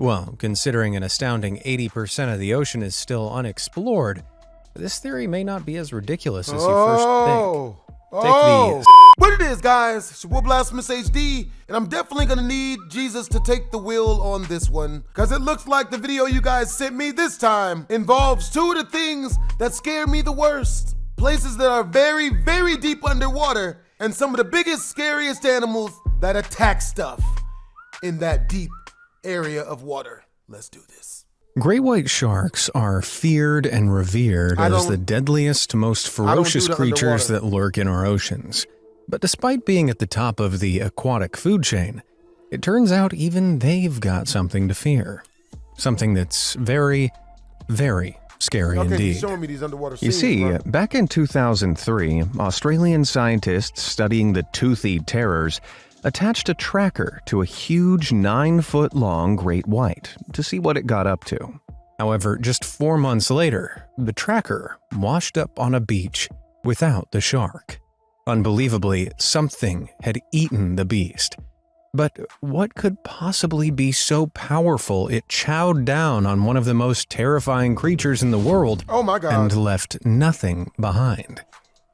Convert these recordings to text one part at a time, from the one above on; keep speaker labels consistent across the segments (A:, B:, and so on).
A: Well, considering an astounding 80% of the ocean is still unexplored, this theory may not be as ridiculous as you first think.
B: What it is, guys, it's your boy BlastphamousHD, and I'm definitely gonna need Jesus to take the wheel on this one, because it looks like the video you guys sent me this time involves two of the things that scare me the worst. Places that are very, very deep underwater, and some of the biggest, scariest animals that attack stuff in that deep area of water. Let's do this.
A: Great white sharks are feared and revered as the deadliest, most ferocious creatures that lurk in our oceans. But despite being at the top of the aquatic food chain, it turns out even they've got something to fear. Something that's very, very scary indeed.
B: Showing me these underwater
A: You
B: scenes,
A: see,
B: bro.
A: back in 2003, Australian scientists studying the toothy terrors attached a tracker to a huge 9-foot-long great white to see what it got up to. However, just 4 months later, the tracker washed up on a beach without the shark. Unbelievably, something had eaten the beast. But what could possibly be so powerful it chowed down on one of the most terrifying creatures in the world and left nothing behind?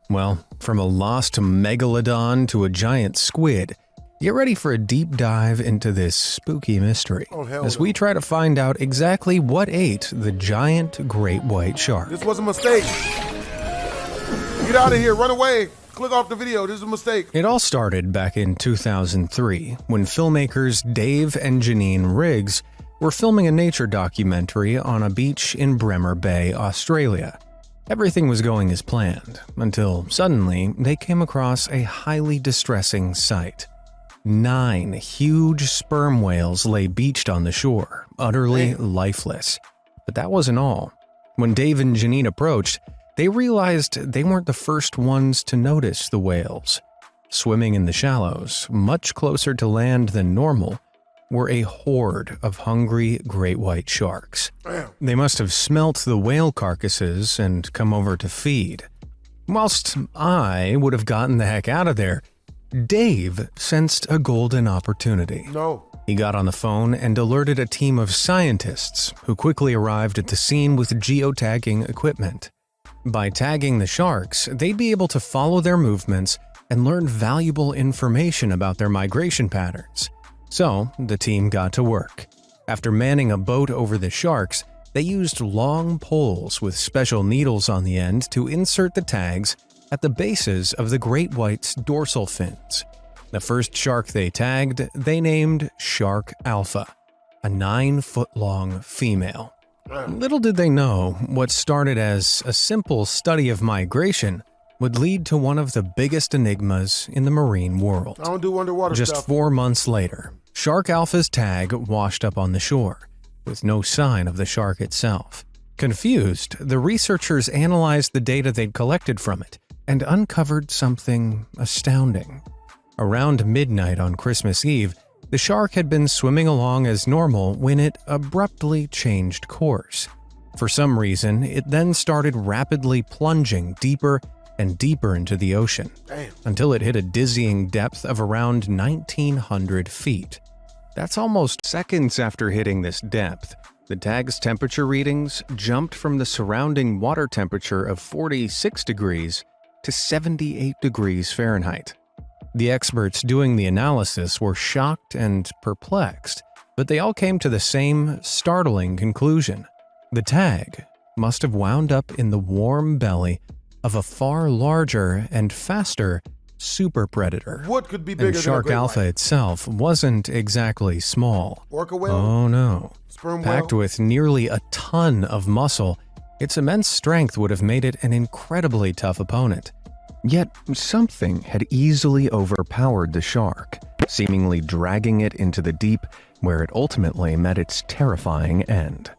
A: Well, from a lost Megalodon to a giant squid, get ready for a deep dive into this spooky mystery as we try to find out exactly what ate the giant great white shark.
B: This was a mistake. Get out of here, run away. Click off the video, this is a mistake.
A: It all started back in 2003 when filmmakers Dave and Janine Riggs were filming a nature documentary on a beach in Bremer Bay, Australia. Everything was going as planned until suddenly they came across a highly distressing sight. 9 huge sperm whales lay beached on the shore, utterly lifeless. But that wasn't all. When Dave and Janine approached, they realized they weren't the first ones to notice the whales. Swimming in the shallows, much closer to land than normal, were a horde of hungry great white sharks. They must have smelt the whale carcasses and come over to feed. Whilst I would have gotten the heck out of there, Dave sensed a golden opportunity. He got on the phone and alerted a team of scientists who quickly arrived at the scene with geotagging equipment. By tagging the sharks, they'd be able to follow their movements and learn valuable information about their migration patterns. So, the team got to work. After manning a boat over the sharks, they used long poles with special needles on the end to insert the tags at the bases of the great white's dorsal fins. The first shark they tagged, they named Shark Alpha, a 9-foot-long female. Little did they know, what started as a simple study of migration would lead to one of the biggest enigmas in the marine world.
B: I don't do underwater
A: Just
B: stuff.
A: 4 months later, Shark Alpha's tag washed up on the shore, with no sign of the shark itself. Confused, the researchers analyzed the data they'd collected from it and uncovered something astounding. Around midnight on Christmas Eve, the shark had been swimming along as normal when it abruptly changed course. For some reason, it then started rapidly plunging deeper and deeper into the ocean, until it hit a dizzying depth of around 1,900 feet. That's almost seconds after hitting this depth. The tag's temperature readings jumped from the surrounding water temperature of 46 degrees to 78 degrees Fahrenheit. The experts doing the analysis were shocked and perplexed, but they all came to the same startling conclusion. The tag must have wound up in the warm belly of a far larger and faster super predator.
B: What could be bigger
A: and Shark
B: than a great
A: Alpha
B: white?
A: itself wasn't exactly small.
B: Orca whale?
A: Oh no.
B: Sperm
A: Packed
B: whale?
A: with nearly a ton of muscle, its immense strength would have made it an incredibly tough opponent. Yet something had easily overpowered the shark, seemingly dragging it into the deep where it ultimately met its terrifying end.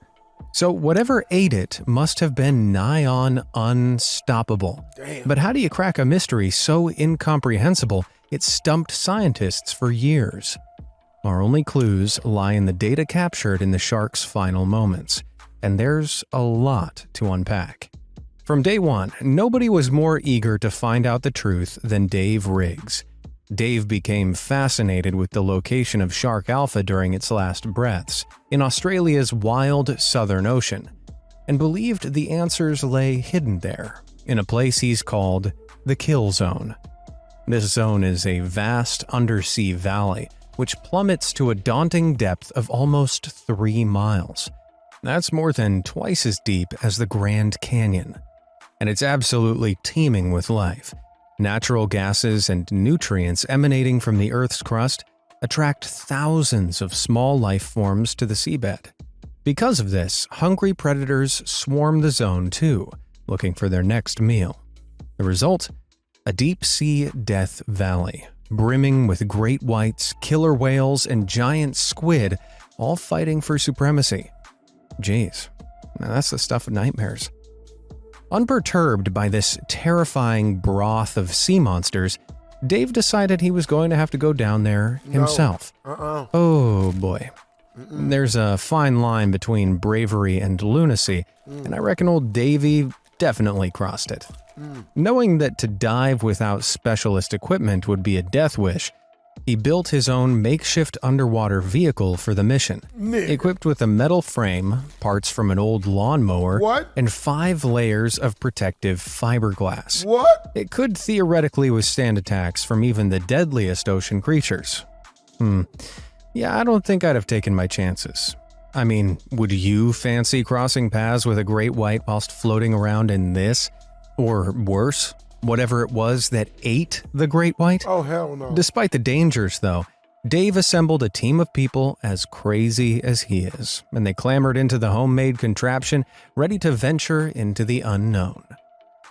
A: So whatever ate it must have been nigh on unstoppable. But how do you crack a mystery so incomprehensible it stumped scientists for years? Our only clues lie in the data captured in the shark's final moments, and there's a lot to unpack. From day one, nobody was more eager to find out the truth than Dave Riggs. Dave became fascinated with the location of shark alpha during its last breaths in Australia's wild Southern Ocean, and believed the answers lay hidden there, in a place he's called the Kill Zone. This zone is a vast undersea valley which plummets to a daunting depth of almost 3 miles. That's more than twice as deep as the Grand Canyon. And it's absolutely teeming with life. Natural gases and nutrients emanating from the Earth's crust attract thousands of small life forms to the seabed. Because of this, hungry predators swarm the zone too, looking for their next meal. The result? A deep-sea death valley, brimming with great whites, killer whales, and giant squid, all fighting for supremacy. Jeez, now that's the stuff of nightmares. Unperturbed by this terrifying broth of sea monsters, Dave decided he was going to have to go down there himself. Oh boy. There's a fine line between bravery and lunacy, and I reckon old Davey definitely crossed it. Knowing that to dive without specialist equipment would be a death wish, he built his own makeshift underwater vehicle for the mission, equipped with a metal frame, parts from an old lawnmower, and 5 layers of protective fiberglass. It could theoretically withstand attacks from even the deadliest ocean creatures. Yeah, I don't think I'd have taken my chances. I mean, would you fancy crossing paths with a great white whilst floating around in this? Or worse, whatever it was that ate the great white?
B: Oh, hell no.
A: Despite the dangers, though, Dave assembled a team of people as crazy as he is, and they clambered into the homemade contraption, ready to venture into the unknown.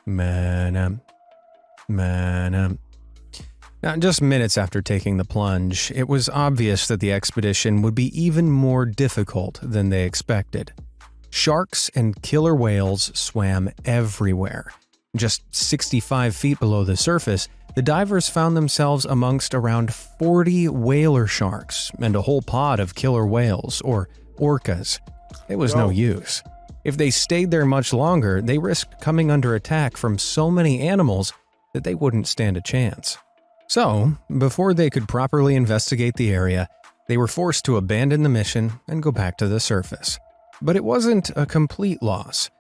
A: Now, just minutes after taking the plunge, it was obvious that the expedition would be even more difficult than they expected. Sharks and killer whales swam everywhere. Just 65 feet below the surface, the divers found themselves amongst around 40 whaler sharks and a whole pod of killer whales, or orcas. It was no use. If they stayed there much longer, they risked coming under attack from so many animals that they wouldn't stand a chance. So, before they could properly investigate the area, they were forced to abandon the mission and go back to the surface. But it wasn't a complete loss.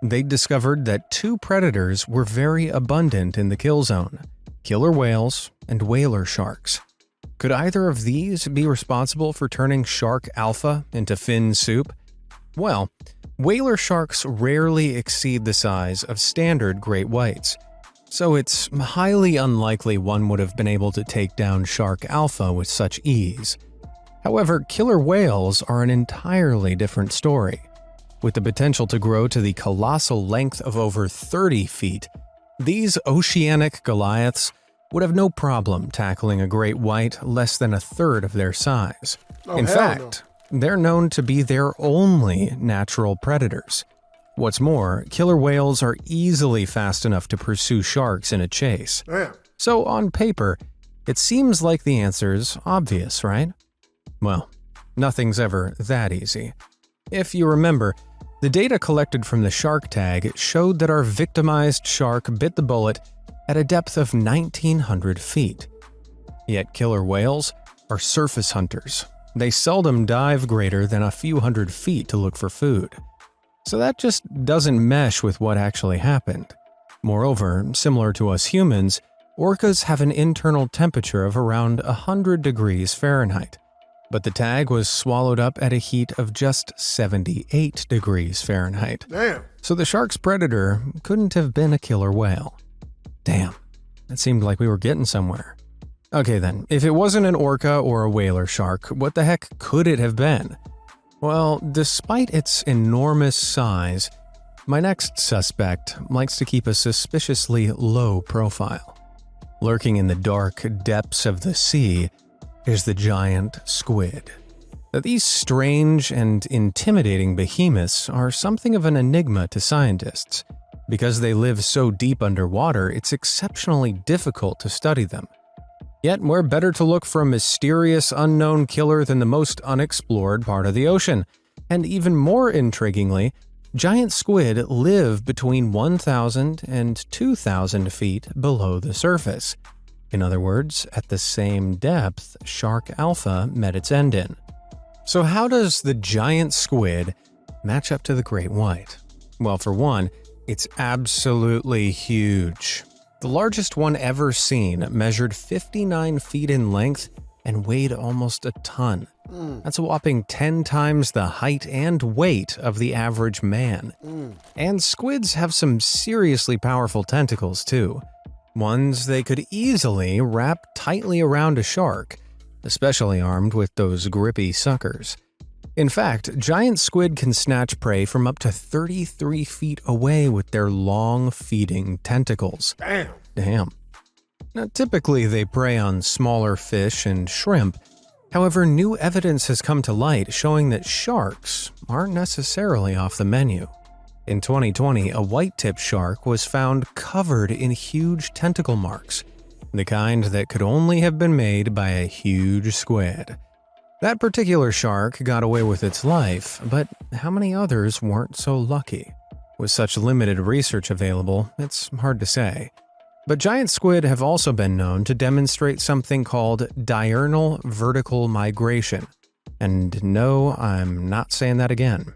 A: They discovered that 2 predators were very abundant in the kill zone: killer whales and whaler sharks. Could either of these be responsible for turning shark alpha into fin soup? Well, whaler sharks rarely exceed the size of standard great whites, so it's highly unlikely one would have been able to take down shark alpha with such ease. However, killer whales are an entirely different story. With the potential to grow to the colossal length of over 30 feet, these oceanic Goliaths would have no problem tackling a great white less than a third of their size. In fact, they're known to be their only natural predators. What's more, killer whales are easily fast enough to pursue sharks in a chase. So on paper, it seems like the answer's obvious, right? Well, nothing's ever that easy. If you remember, the data collected from the shark tag showed that our victimized shark bit the bullet at a depth of 1,900 feet. Yet killer whales are surface hunters. They seldom dive greater than a few hundred feet to look for food. So that just doesn't mesh with what actually happened. Moreover, similar to us humans, orcas have an internal temperature of around 100 degrees Fahrenheit. But the tag was swallowed up at a heat of just 78 degrees Fahrenheit.
B: Damn.
A: So the shark's predator couldn't have been a killer whale. Damn, that seemed like we were getting somewhere. Okay then, if it wasn't an orca or a whaler shark, what the heck could it have been? Well, despite its enormous size, my next suspect likes to keep a suspiciously low profile. Lurking in the dark depths of the sea is the giant squid. Now, these strange and intimidating behemoths are something of an enigma to scientists. Because they live so deep underwater, it's exceptionally difficult to study them. Yet, where better to look for a mysterious unknown killer than the most unexplored part of the ocean? And even more intriguingly, giant squid live between 1,000 and 2,000 feet below the surface. In other words, at the same depth shark alpha met its end in. So how does the giant squid match up to the great white? Well, for one, it's absolutely huge. The largest one ever seen measured 59 feet in length and weighed almost a ton. That's a whopping 10 times the height and weight of the average man. And squids have some seriously powerful tentacles too. Ones they could easily wrap tightly around a shark, especially armed with those grippy suckers. In fact, giant squid can snatch prey from up to 33 feet away with their long feeding tentacles. Damn. Now, typically they prey on smaller fish and shrimp. However, new evidence has come to light showing that sharks aren't necessarily off the menu. In 2020, a white-tipped shark was found covered in huge tentacle marks, the kind that could only have been made by a huge squid. That particular shark got away with its life, but how many others weren't so lucky? With such limited research available, it's hard to say. But giant squid have also been known to demonstrate something called diurnal vertical migration. And no, I'm not saying that again.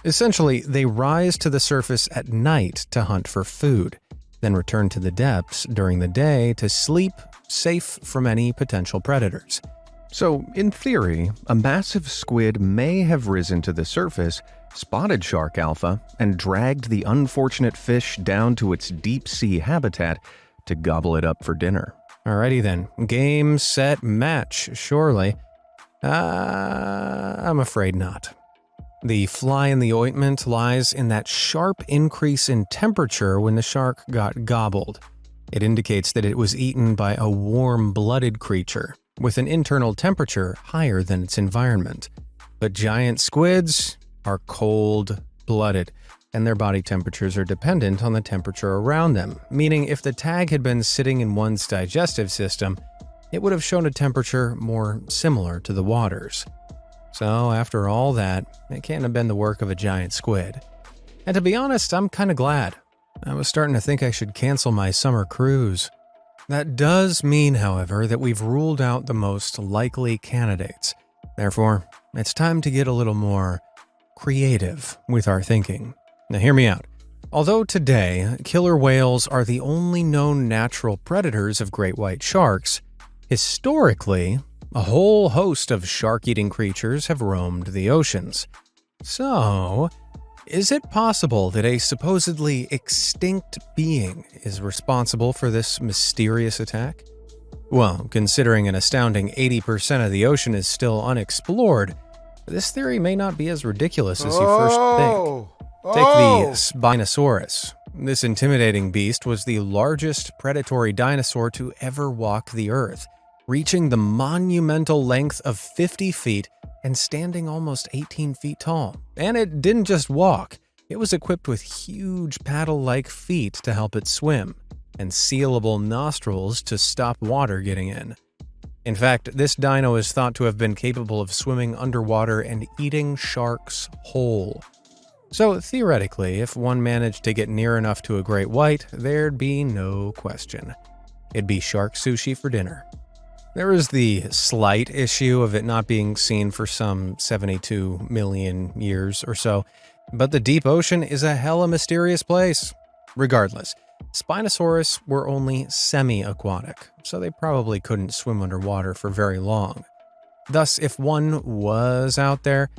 A: Essentially, they rise to the surface at night to hunt for food, then return to the depths during the day to sleep, safe from any potential predators.
C: So, in theory, a massive squid may have risen to the surface, spotted shark alpha, and dragged the unfortunate fish down to its deep-sea habitat to gobble it up for dinner.
A: Alrighty then, game, set, match, surely. I'm afraid not. The fly in the ointment lies in that sharp increase in temperature when the shark got gobbled. It indicates that it was eaten by a warm-blooded creature, with an internal temperature higher than its environment. But giant squids are cold-blooded, and their body temperatures are dependent on the temperature around them, meaning if the tag had been sitting in one's digestive system, it would have shown a temperature more similar to the water's. So after all that, it can't have been the work of a giant squid. And to be honest, I'm kind of glad. I was starting to think I should cancel my summer cruise. That does mean, however, that we've ruled out the most likely candidates. Therefore, it's time to get a little more creative with our thinking. Now hear me out. Although today, killer whales are the only known natural predators of great white sharks, historically, a whole host of shark-eating creatures have roamed the oceans. So, is it possible that a supposedly extinct being is responsible for this mysterious attack? Well, considering an astounding 80% of the ocean is still unexplored, this theory may not be as ridiculous as you first think. Take the Spinosaurus. This intimidating beast was the largest predatory dinosaur to ever walk the earth, reaching the monumental length of 50 feet and standing almost 18 feet tall. And it didn't just walk, it was equipped with huge paddle-like feet to help it swim, and sealable nostrils to stop water getting in. In fact, this dino is thought to have been capable of swimming underwater and eating sharks whole. So theoretically, if one managed to get near enough to a great white, there'd be no question. It'd be shark sushi for dinner. There is the slight issue of it not being seen for some 72 million years or so, but the deep ocean is a hella mysterious place. Regardless, Spinosaurus were only semi-aquatic, so they probably couldn't swim underwater for very long. Thus, if one was out there,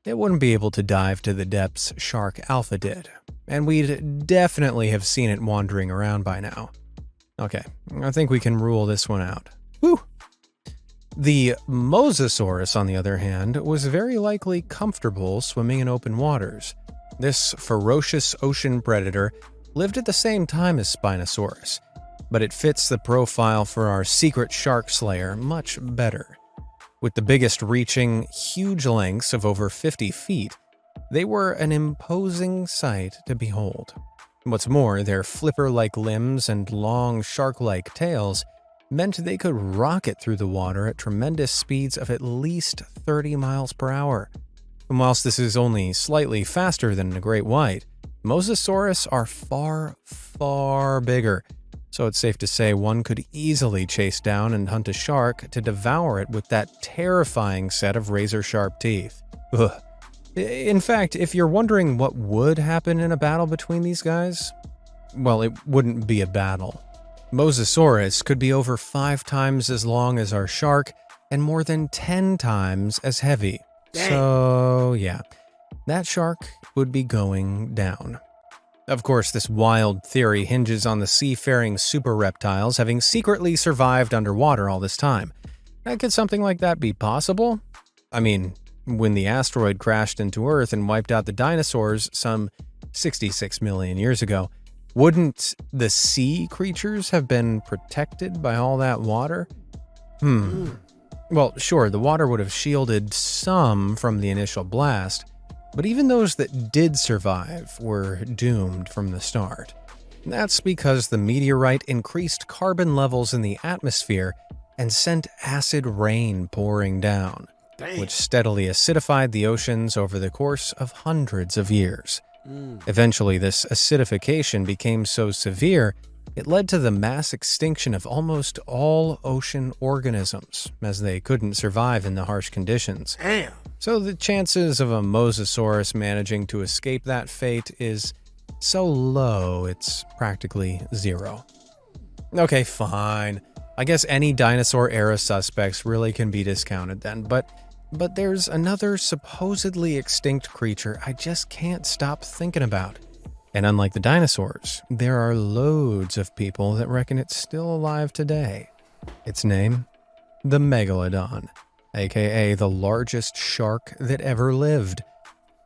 A: it wouldn't be able to dive to the depths Shark Alpha did, and we'd definitely have seen it wandering around by now. Okay, I think we can rule this one out. Whew! The Mosasaurus, on the other hand, was very likely comfortable swimming in open waters. This ferocious ocean predator lived at the same time as Spinosaurus, but it fits the profile for our secret shark slayer much better. With the biggest reaching huge lengths of over 50 feet, they were an imposing sight to behold. What's more, their flipper-like limbs and long shark-like tails meant they could rocket through the water at tremendous speeds of at least 30 miles per hour. And whilst this is only slightly faster than a great white, Mosasaurus are far, far bigger, so it's safe to say one could easily chase down and hunt a shark to devour it with that terrifying set of razor-sharp teeth. Ugh. In fact, if you're wondering what would happen in a battle between these guys, well, it wouldn't be a battle. Mosasaurus could be over 5 times as long as our shark and more than 10 times as heavy. Dang. So, yeah, that shark would be going down. Of course, this wild theory hinges on the seafaring super reptiles having secretly survived underwater all this time. Could something like that be possible? I mean, when the asteroid crashed into Earth and wiped out the dinosaurs some 66 million years ago, wouldn't the sea creatures have been protected by all that water? Well, sure, the water would have shielded some from the initial blast, but even those that did survive were doomed from the start. That's because the meteorite increased carbon levels in the atmosphere and sent acid rain pouring down, which steadily acidified the oceans over the course of hundreds of years. Eventually, this acidification became so severe, it led to the mass extinction of almost all ocean organisms, as they couldn't survive in the harsh conditions.
B: Damn.
A: So the chances of a mosasaurus managing to escape that fate is so low, it's practically zero. Okay, fine. I guess any dinosaur-era suspects really can be discounted then, but there's another supposedly extinct creature I just can't stop thinking about. And unlike the dinosaurs, there are loads of people that reckon it's still alive today. Its name? The Megalodon, aka the largest shark that ever lived.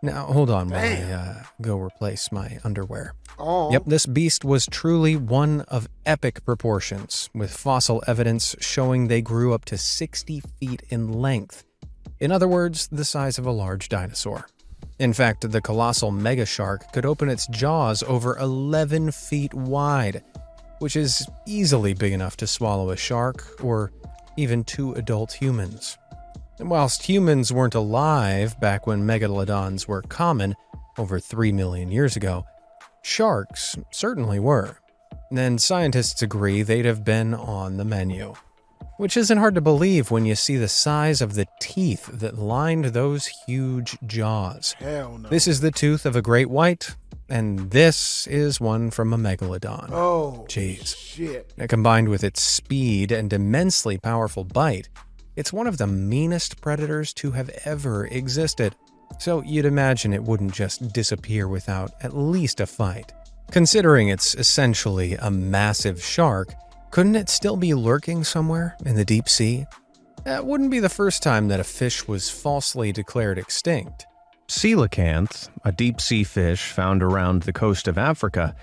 A: Now, hold on while I go replace my underwear.
B: Oh.
A: Yep, this beast was truly one of epic proportions, with fossil evidence showing they grew up to 60 feet in length. In other words, the size of a large dinosaur. In fact, the colossal megashark could open its jaws over 11 feet wide, which is easily big enough to swallow a shark or even 2 adult humans. And whilst humans weren't alive back when megalodons were common over 3 million years ago, sharks certainly were. And scientists agree they'd have been on the menu. Which isn't hard to believe when you see the size of the teeth that lined those huge jaws.
B: Hell no.
A: This is the tooth of a great white, and this is one from a megalodon.
B: Oh,
A: jeez.
B: Shit.
A: Now, combined with its speed and immensely powerful bite, it's one of the meanest predators to have ever existed. So you'd imagine it wouldn't just disappear without at least a fight. Considering it's essentially a massive shark, couldn't it still be lurking somewhere in the deep sea? That wouldn't be the first time that a fish was falsely declared extinct.
C: Coelacanths, a deep-sea fish found around the coast of Africa,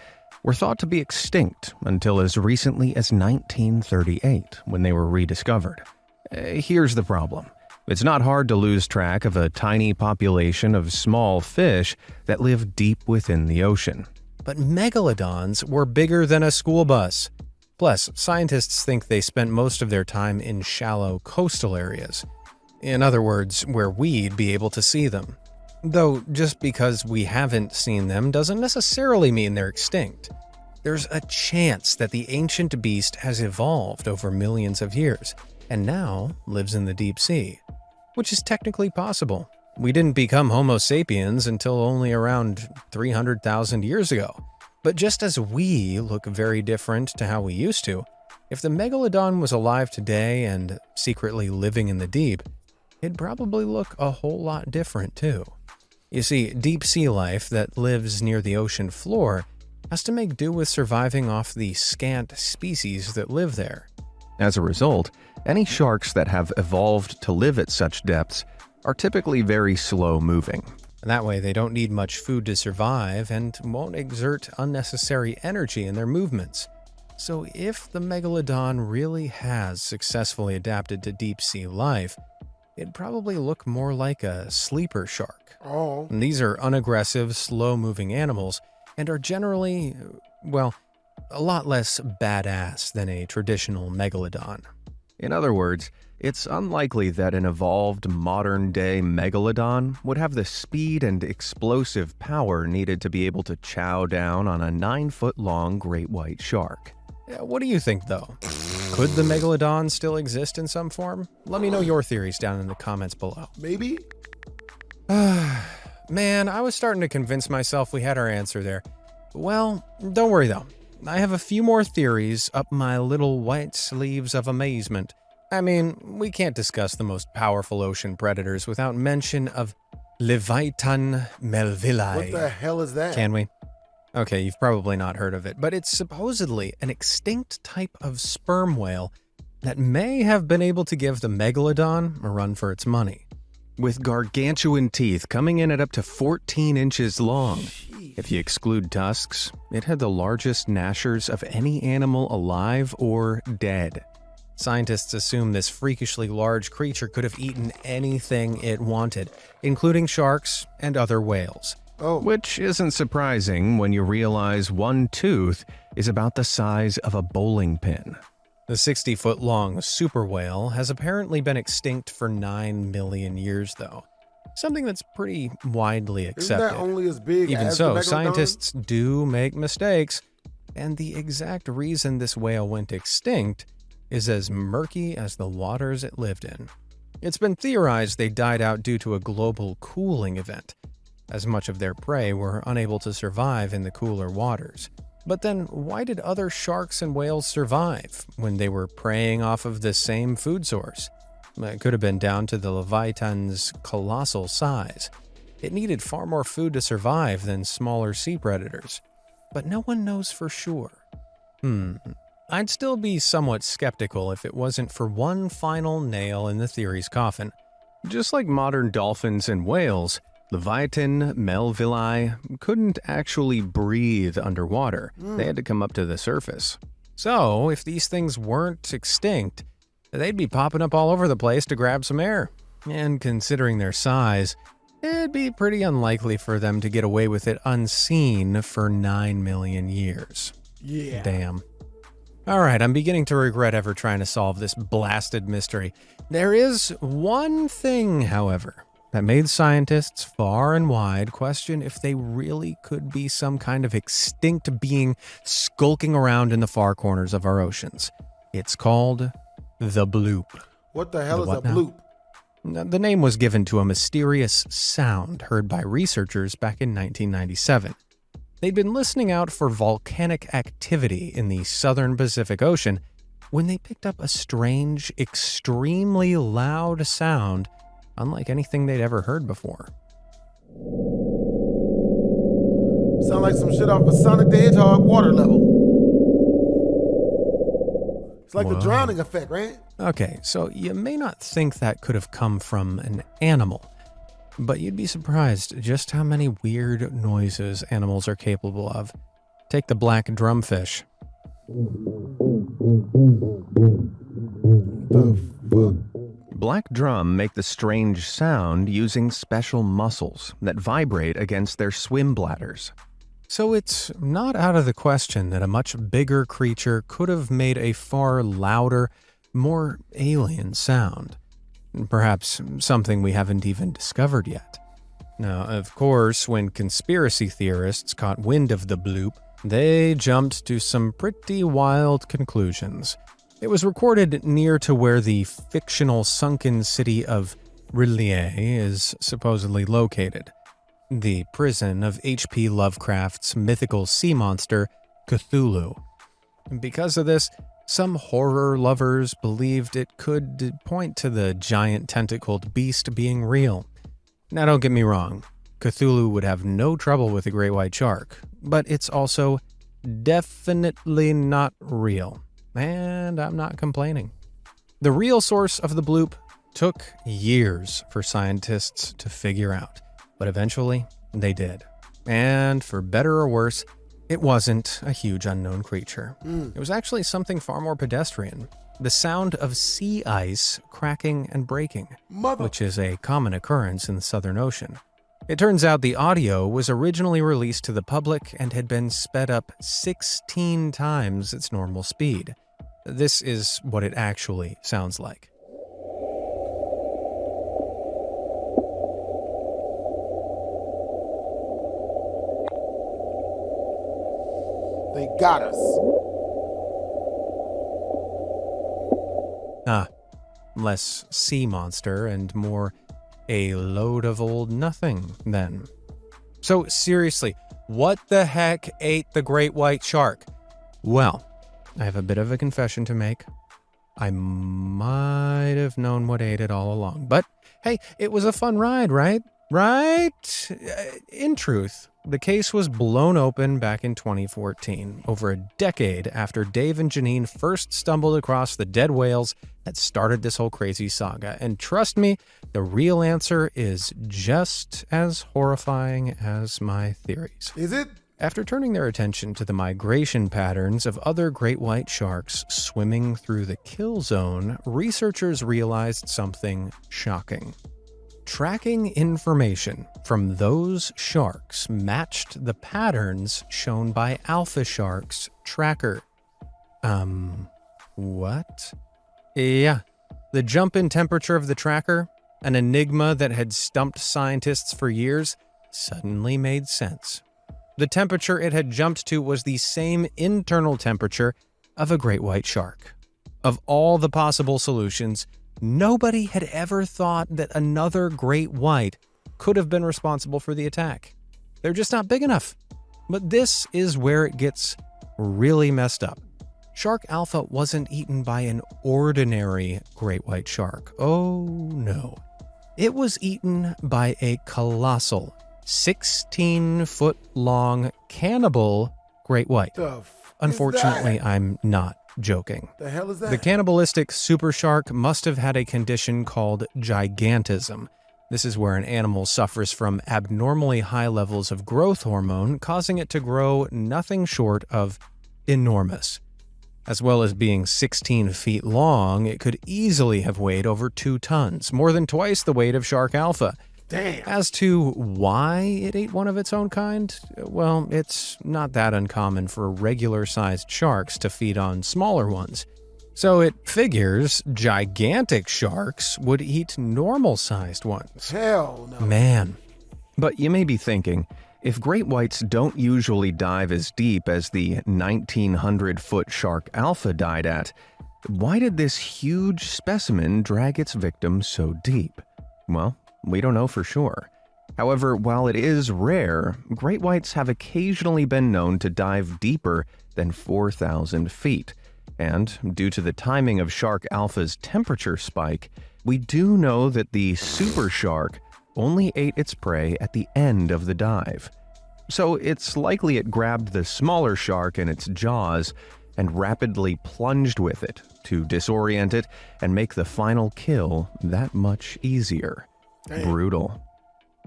C: were thought to be extinct until as recently as 1938, when they were rediscovered. Here's the problem. It's not hard to lose track of a tiny population of small fish that live deep within the ocean.
A: But megalodons were bigger than a school bus. Plus, scientists think they spent most of their time in shallow coastal areas. In other words, where we'd be able to see them. Though, just because we haven't seen them doesn't necessarily mean they're extinct. There's a chance that the ancient beast has evolved over millions of years, and now lives in the deep sea. Which is technically possible. We didn't become Homo sapiens until only around 300,000 years ago. But just as we look very different to how we used to, if the Megalodon was alive today and secretly living in the deep, it'd probably look a whole lot different too. You see, deep sea life that lives near the ocean floor has to make do with surviving off the scant species that live there.
C: As a result, any sharks that have evolved to live at such depths are typically very slow-moving.
A: That way they don't need much food to survive and won't exert unnecessary energy in their movements. So if the Megalodon really has successfully adapted to deep-sea life, it'd probably look more like a sleeper shark.
B: Oh.
A: And these are unaggressive, slow-moving animals and are generally, well, a lot less badass than a traditional Megalodon.
C: In other words, it's unlikely that an evolved modern-day megalodon would have the speed and explosive power needed to be able to chow down on a 9-foot-long great white shark.
A: What do you think, though? Could the Megalodon still exist in some form? Let me know your theories down in the comments below.
B: Maybe?
A: Man, I was starting to convince myself we had our answer there. Well, don't worry though. I have a few more theories up my little white sleeves of amazement. I mean, we can't discuss the most powerful ocean predators without mention of Leviathan melvillei.
B: What the hell is that?
A: Can we? Okay, you've probably not heard of it, but it's supposedly an extinct type of sperm whale that may have been able to give the Megalodon a run for its money. With gargantuan teeth coming in at up to 14 inches long. If you exclude tusks, it had the largest gnashers of any animal alive or dead. Scientists assume this freakishly large creature could have eaten anything it wanted, including sharks and other whales.
B: Oh.
C: Which isn't surprising when you realize one tooth is about the size of a bowling pin.
A: The 60-foot-long super whale has apparently been extinct for 9 million years, though. Something that's pretty widely accepted.
B: Isn't that only as big
A: Even
B: as
A: so,
B: the Megalodon?
A: scientists do make mistakes, and the exact reason this whale went extinct is as murky as the waters it lived in. It's been theorized they died out due to a global cooling event, as much of their prey were unable to survive in the cooler waters. But then, why did other sharks and whales survive when they were preying off of the same food source? It could have been down to the Leviathan's colossal size. It needed far more food to survive than smaller sea predators. But no one knows for sure. I'd still be somewhat skeptical if it wasn't for one final nail in the theory's coffin.
C: Just like modern dolphins and whales, Leviathan melvillei couldn't actually breathe underwater. They had to come up to the surface.
A: So, if these things weren't extinct, they'd be popping up all over the place to grab some air. And considering their size, it'd be pretty unlikely for them to get away with it unseen for 9 million years.
B: Yeah.
A: Damn. Alright, I'm beginning to regret ever trying to solve this blasted mystery. There is one thing, however, that made scientists far and wide question if they really could be some kind of extinct being skulking around in the far corners of our oceans. It's called the bloop.
B: What the hell is a
A: what now?
B: bloop?
A: The name was given to a mysterious sound heard by researchers back in 1997. They'd been listening out for volcanic activity in the southern Pacific Ocean when they picked up a strange, extremely loud sound unlike anything they'd ever heard before.
B: Sound like some shit off of Sonic the Hedgehog water level. It's like the drowning effect, right?
A: Okay, so you may not think that could have come from an animal, but you'd be surprised just how many weird noises animals are capable of. Take the black drumfish.
B: The fuck?
C: Black drum make the strange sound using special muscles that vibrate against their swim bladders.
A: So it's not out of the question that a much bigger creature could have made a far louder, more alien sound. Perhaps something we haven't even discovered yet. Now, of course, when conspiracy theorists caught wind of the bloop, they jumped to some pretty wild conclusions. It was recorded near to where the fictional sunken city of R'lyeh is supposedly located, the prison of H.P. Lovecraft's mythical sea monster, Cthulhu. Because of this, some horror lovers believed it could point to the giant tentacled beast being real. Now don't get me wrong, Cthulhu would have no trouble with a great white shark, but it's also definitely not real. And I'm not complaining. The real source of the bloop took years for scientists to figure out, but eventually they did. And for better or worse, it wasn't a huge unknown creature. It was actually something far more pedestrian. The sound of sea ice cracking and breaking, which is a common occurrence in the Southern Ocean. It turns out the audio was originally released to the public and had been sped up 16 times its normal speed. This is what it actually sounds like.
B: They got us.
A: less sea monster and more a load of old nothing then. So seriously, what the heck ate the great white shark? Well, I have a bit of a confession to make. I might have known what ate it all along. But hey, it was a fun ride, right? Right? In truth, the case was blown open back in 2014, over a decade after Dave and Janine first stumbled across the dead whales that started this whole crazy saga. And trust me, the real answer is just as horrifying as my theories.
B: Is it?
A: After turning their attention to the migration patterns of other great white sharks swimming through the kill zone, researchers realized something shocking. Tracking information from those sharks matched the patterns shown by Alpha Shark's tracker. What? Yeah, the jump in temperature of the tracker, an enigma that had stumped scientists for years, suddenly made sense. The temperature it had jumped to was the same internal temperature of a great white shark. Of all the possible solutions, nobody had ever thought that another great white could have been responsible for the attack. They're just not big enough. But this is where it gets really messed up. Shark Alpha wasn't eaten by an ordinary great white shark. Oh no. It was eaten by a colossal, 16-foot-long cannibal great white. Unfortunately, I'm not joking.
B: The hell is that?
A: The cannibalistic super shark must have had a condition called gigantism. This is where an animal suffers from abnormally high levels of growth hormone, causing it to grow nothing short of enormous. As well as being 16 feet long, it could easily have weighed over 2 tons, more than twice the weight of Shark Alpha.
B: Damn.
A: As to why it ate one of its own kind, well, it's not that uncommon for regular-sized sharks to feed on smaller ones. So it figures gigantic sharks would eat normal-sized ones.
B: Hell no.
A: Man.
C: But you may be thinking, if great whites don't usually dive as deep as the 1,900-foot Shark Alpha died at, why did this huge specimen drag its victim so deep? Well, we don't know for sure. However, while it is rare, great whites have occasionally been known to dive deeper than 4,000 feet. And due to the timing of Shark Alpha's temperature spike, we do know that the super shark only ate its prey at the end of the dive. So it's likely it grabbed the smaller shark in its jaws and rapidly plunged with it to disorient it and make the final kill that much easier. Brutal.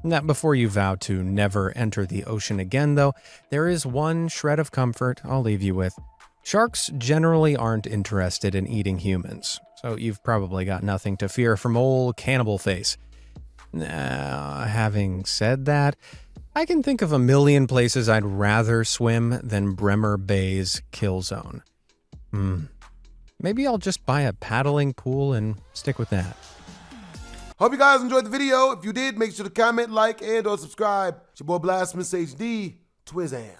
A: Now, before you vow to never enter the ocean again, though, there is one shred of comfort I'll leave you with. Sharks generally aren't interested in eating humans, so you've probably got nothing to fear from old Cannibal Face. Now, having said that, I can think of a million places I'd rather swim than Bremer Bay's kill zone. Maybe I'll just buy a paddling pool and stick with that.
B: Hope you guys enjoyed the video. If you did, make sure to comment, like, and/or subscribe. It's your boy BlastphamousHD. Twizzam.